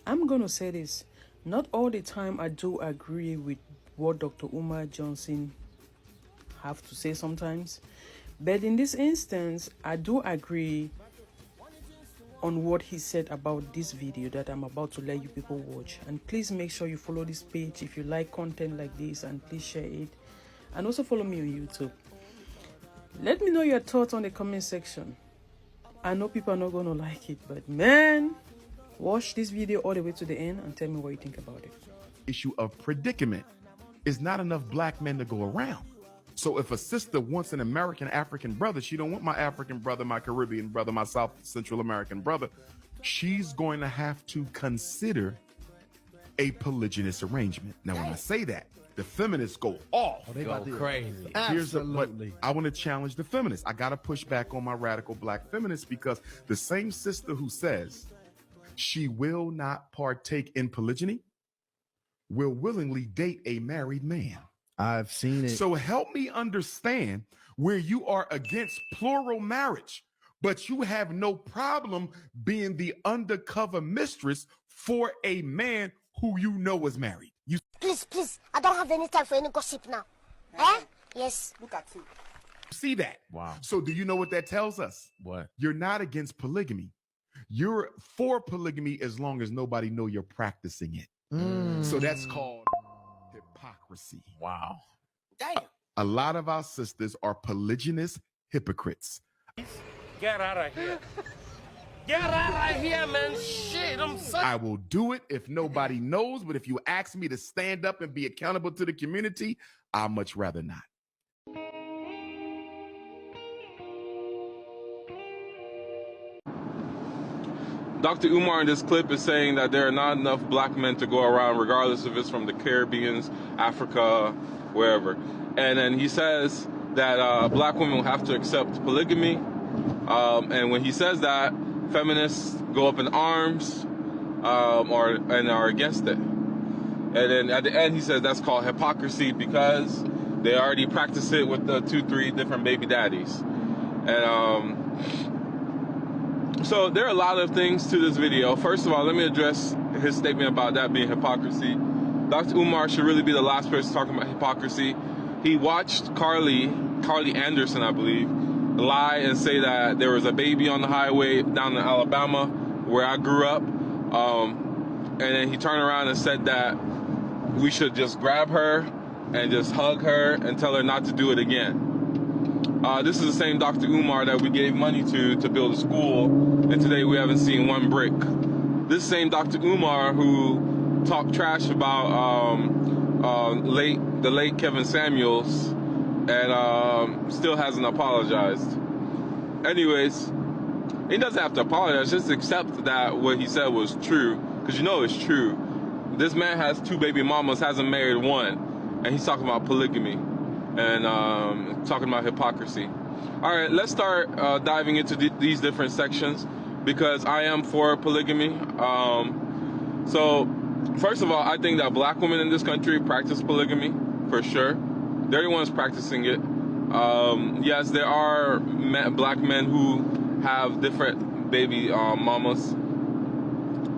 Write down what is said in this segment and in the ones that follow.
I'm going to say this. Not all the time I do agree with what Dr. Umar Johnson have to say sometimes. But in this instance, I do agree on what he said about this video that I'm about to let you people watch. And please make sure you follow this page if you like content like this, and please share it. And also follow me on YouTube. Let me know your thoughts on the comment section. I know people are not going to like it, but man, watch this video all the way to the end and tell me what you think about it. Issue of predicament is not enough black men to go around. So if a sister wants an American African brother, she don't want my African brother, my Caribbean brother, my South Central American brother. She's going to have to consider a polygynous arrangement. Now, when I say that, the feminists go off. They go crazy. Absolutely. But I want to challenge the feminists. I got to push back on my radical black feminists, because the same sister who says she will not partake in polygyny will willingly date a married man. I've seen it. So help me understand where you are against plural marriage, but you have no problem being the undercover mistress for a man who you know is married. You Please, I don't have any time for any gossip now. Eh? Yes. Look at you. see that? Wow. So do you know what that tells us? What? You're not against polygamy. You're for polygamy as long as nobody know you're practicing it. So that's called hypocrisy. Wow. Damn. A lot of our sisters are polygynous hypocrites. Get out of here. Get out of here, man. Shit, I'm sorry. I will do it if nobody knows, but if you ask me to stand up and be accountable to the community, I'd much rather not. Dr. Umar in this clip is saying that there are not enough black men to go around, regardless if it's from the Caribbean, Africa, wherever. And then he says that black women will have to accept polygamy. And when he says that, feminists go up in arms and are against it. And then at the end, he says that's called hypocrisy because they already practice it with the 2-3 different baby daddies. And so there are a lot of things to this video. First of all, let me address his statement about that being hypocrisy. Dr. Umar should really be the last person talking about hypocrisy. He watched Carly Anderson, I believe, lie and say that there was a baby on the highway down in Alabama where I grew up. And then he turned around and said that we should just grab her and just hug her and tell her not to do it again. This is the same Dr. Umar that we gave money to build a school, and today we haven't seen one brick. This same Dr. Umar who talked trash about the late Kevin Samuels and still hasn't apologized. Anyways, he doesn't have to apologize, just accept that what he said was true, because you know it's true. This man has 2 baby mamas, hasn't married one, and he's talking about polygamy and talking about hypocrisy. All right, let's start diving into these different sections, because I am for polygamy. So first of all, I think that black women in this country practice polygamy for sure. They're the ones practicing it. Yes, there are black men who have different baby mamas.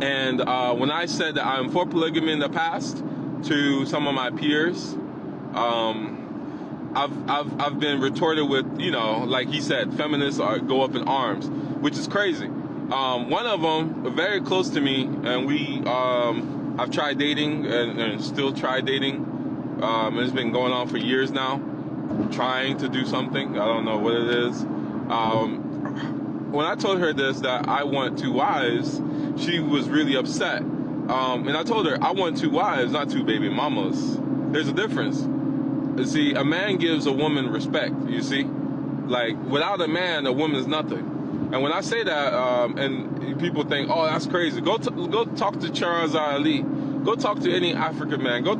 And when I said that I'm for polygamy in the past to some of my peers, I've been retorted with, you know, like he said, feminists go up in arms, which is crazy. One of them, very close to me, and I've tried dating and still try dating. It's been going on for years now, trying to do something. I don't know what it is. When I told her this, that I want 2 wives, she was really upset. And I told her, I want 2 wives, not 2 baby mamas. There's a difference. See, a man gives a woman respect, you see? Like, without a man, a woman's nothing. And when I say that, and people think, oh, that's crazy, go talk to Charles Ali. Go talk to any African man. Go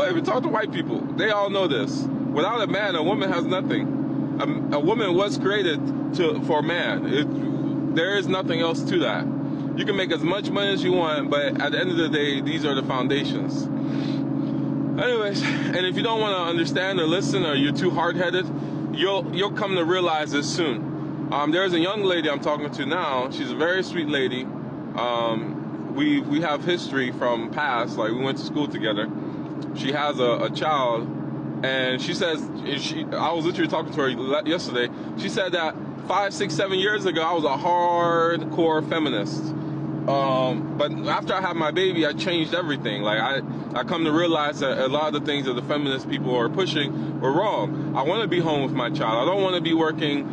even talk to white people. They all know this. Without a man, a woman has nothing. A woman was created for a man. There is nothing else to that. You can make as much money as you want, but at the end of the day, these are the foundations. Anyways, and if you don't want to understand or listen, or you're too hard-headed, you'll come to realize this soon. There's a young lady I'm talking to now. She's a very sweet lady. we have history from past, like we went to school together. She has a child, and she says, I was literally talking to her yesterday. She said that 5, 6, 7 years ago, I was a hardcore feminist. But after I had my baby, I changed everything. Like I come to realize that a lot of the things that the feminist people are pushing were wrong. I want to be home with my child. I don't want to be working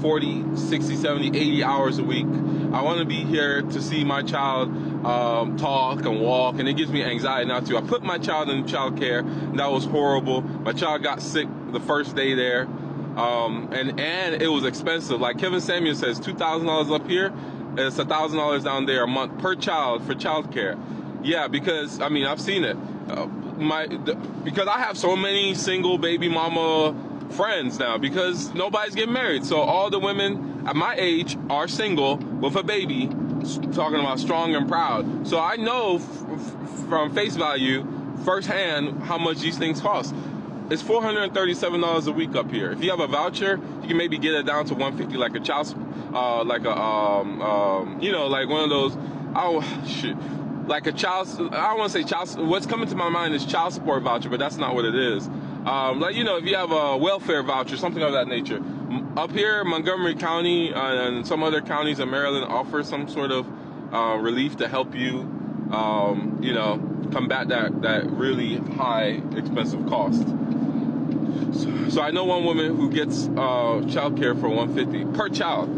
40, 60, 70, 80 hours a week. I want to be here to see my child talk and walk, and it gives me anxiety not to. I put my child in child care, and that was horrible. My child got sick the first day there, and it was expensive. Like Kevin Samuel says, $2,000 up here. It's $1,000 down there a month per child for child care. Yeah, because I mean I've seen it. Because I have so many single baby mama friends now because nobody's getting married. So all the women at my age are single with a baby, talking about strong and proud. So I know from face value, firsthand, how much these things cost. It's $437 a week up here. If you have a voucher, you can maybe get it down to $150, like a child, like one of those. Like a child. I don't want to say child. What's coming to my mind is child support voucher, but that's not what it is. If you have a welfare voucher, something of that nature. Up here, Montgomery County and some other counties in Maryland offer some sort of relief to help you, combat that really high, expensive cost. So I know one woman who gets child care for $150 per child.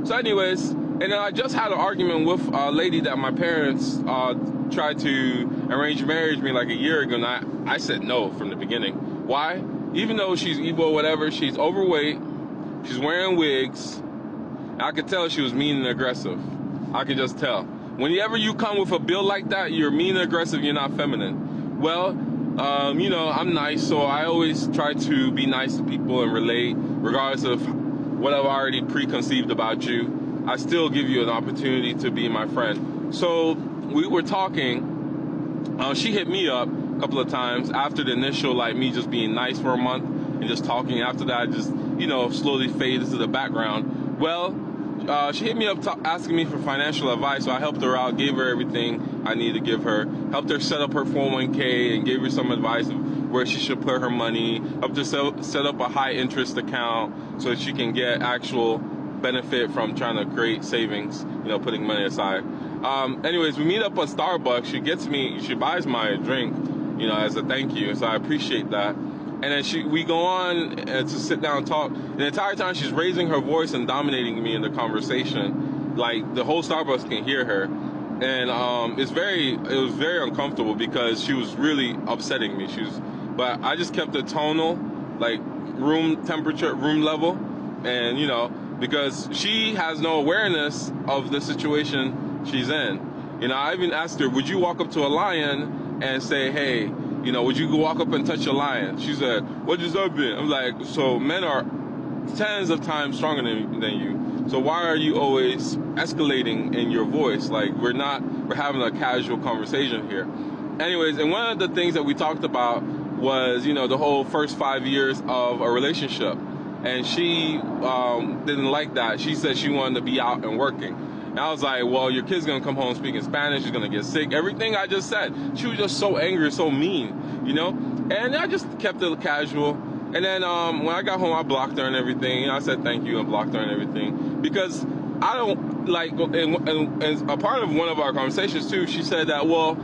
So anyways, and then I just had an argument with a lady that my parents tried to arrange marriage with me like a year ago, and I said no from the beginning. Why? Even though she's Igbo or whatever, she's overweight, she's wearing wigs. I could tell she was mean and aggressive. I could just tell. Whenever you come with a bill like that, you're mean and aggressive, you're not feminine. Well, I'm nice, so I always try to be nice to people and relate, regardless of what I've already preconceived about you. I still give you an opportunity to be my friend. So we were talking. She hit me up a couple of times after the initial, like me just being nice for a month and just talking. After that, I just, slowly fade into the background. Well, she hit me up asking me for financial advice, so I helped her out, gave her everything I needed to give her, helped her set up her 401k and gave her some advice of where she should put her money, helped her set up a high interest account so that she can get actual benefit from trying to create savings, putting money aside. Anyways, we meet up at Starbucks. She buys my drink, as a thank you, so I appreciate that. And then we go on to sit down and talk. And the entire time she's raising her voice and dominating me in the conversation. Like the whole Starbucks can hear her. And it was very uncomfortable because she was really upsetting me. But I just kept it tonal, like room temperature, room level. And, because she has no awareness of the situation she's in. I even asked her, would you walk up to a lion and say, hey, would you walk up and touch a lion? She said, what does that mean? I'm like, so men are tens of times stronger than you. So why are you always escalating in your voice? Like we're having a casual conversation here. Anyways, and one of the things that we talked about was, the whole first 5 years of a relationship. And she didn't like that. She said she wanted to be out and working. And I was like, well, your kid's going to come home speaking Spanish. She's going to get sick. Everything I just said. She was just so angry, so mean, And I just kept it casual. And then when I got home, I blocked her and everything. I said thank you and blocked her and everything. Because I don't like, and a part of one of our conversations too, she said that, well,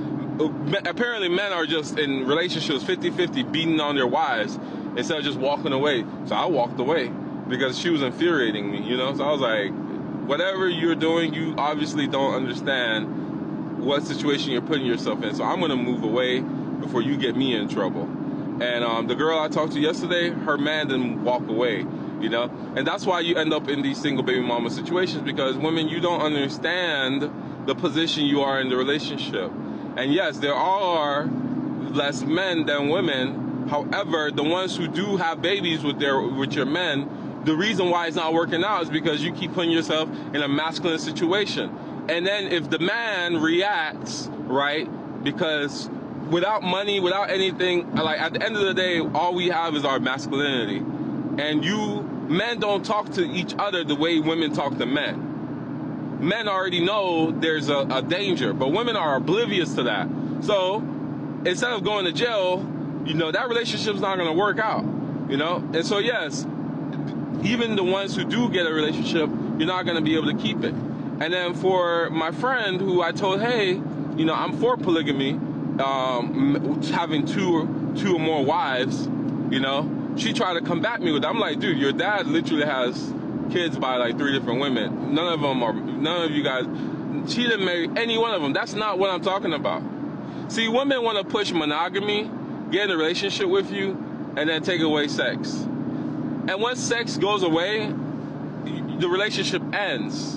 apparently men are just in relationships 50-50 beating on their wives instead of just walking away. So I walked away because she was infuriating me, So I was like, whatever you're doing, you obviously don't understand what situation you're putting yourself in. So I'm going to move away before you get me in trouble. And the girl I talked to yesterday, her man didn't walk away, And that's why you end up in these single baby mama situations, because women, you don't understand the position you are in the relationship. And yes, there are less men than women. However, the ones who do have babies with your men, the reason why it's not working out is because you keep putting yourself in a masculine situation. And then if the man reacts, right, because without money, without anything, like at the end of the day, all we have is our masculinity. And men don't talk to each other the way women talk to men. men already know there's a danger, but women are oblivious to that. So instead of going to jail, that relationship's not going to work out, And so, yes, even the ones who do get a relationship, you're not going to be able to keep it. And then for my friend who I told, hey, I'm for polygamy, having two or more wives, she tried to combat me with that. I'm like, dude, your dad literally has kids by like 3 different women. None of you guys, she didn't marry any one of them. That's not what I'm talking about. See, women want to push monogamy, get in a relationship with you, and then take away sex. And once sex goes away, the relationship ends.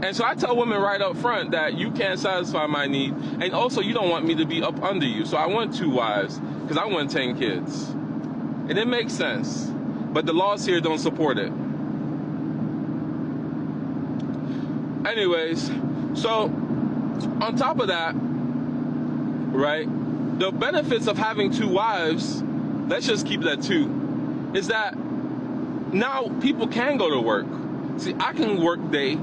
And so I tell women right up front that you can't satisfy my need, and also you don't want me to be up under you. So I want 2 wives, because I want 10 kids. And it makes sense. But the laws here don't support it. Anyways, so on top of that, right, the benefits of having 2 wives, let's just keep it at 2, is that now people can go to work. See, I can work day.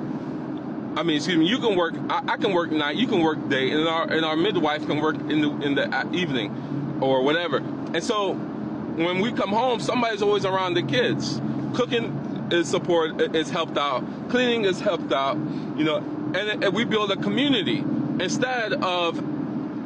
You can work. I can work night. You can work day, and our midwife can work in the evening, or whatever. And so, when we come home, somebody's always around the kids. Cooking is helped out. Cleaning is helped out. And we build a community instead of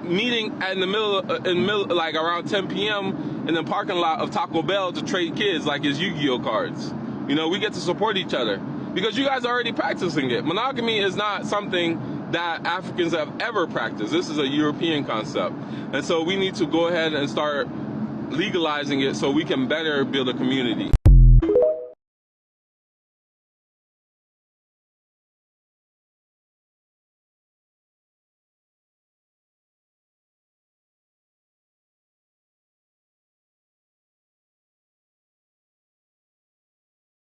meeting in the middle, like around 10 p.m. in the parking lot of Taco Bell to trade kids like it's Yu-Gi-Oh cards. We get to support each other because you guys are already practicing it. Monogamy is not something that Africans have ever practiced. This is a European concept. And so we need to go ahead and start legalizing it so we can better build a community.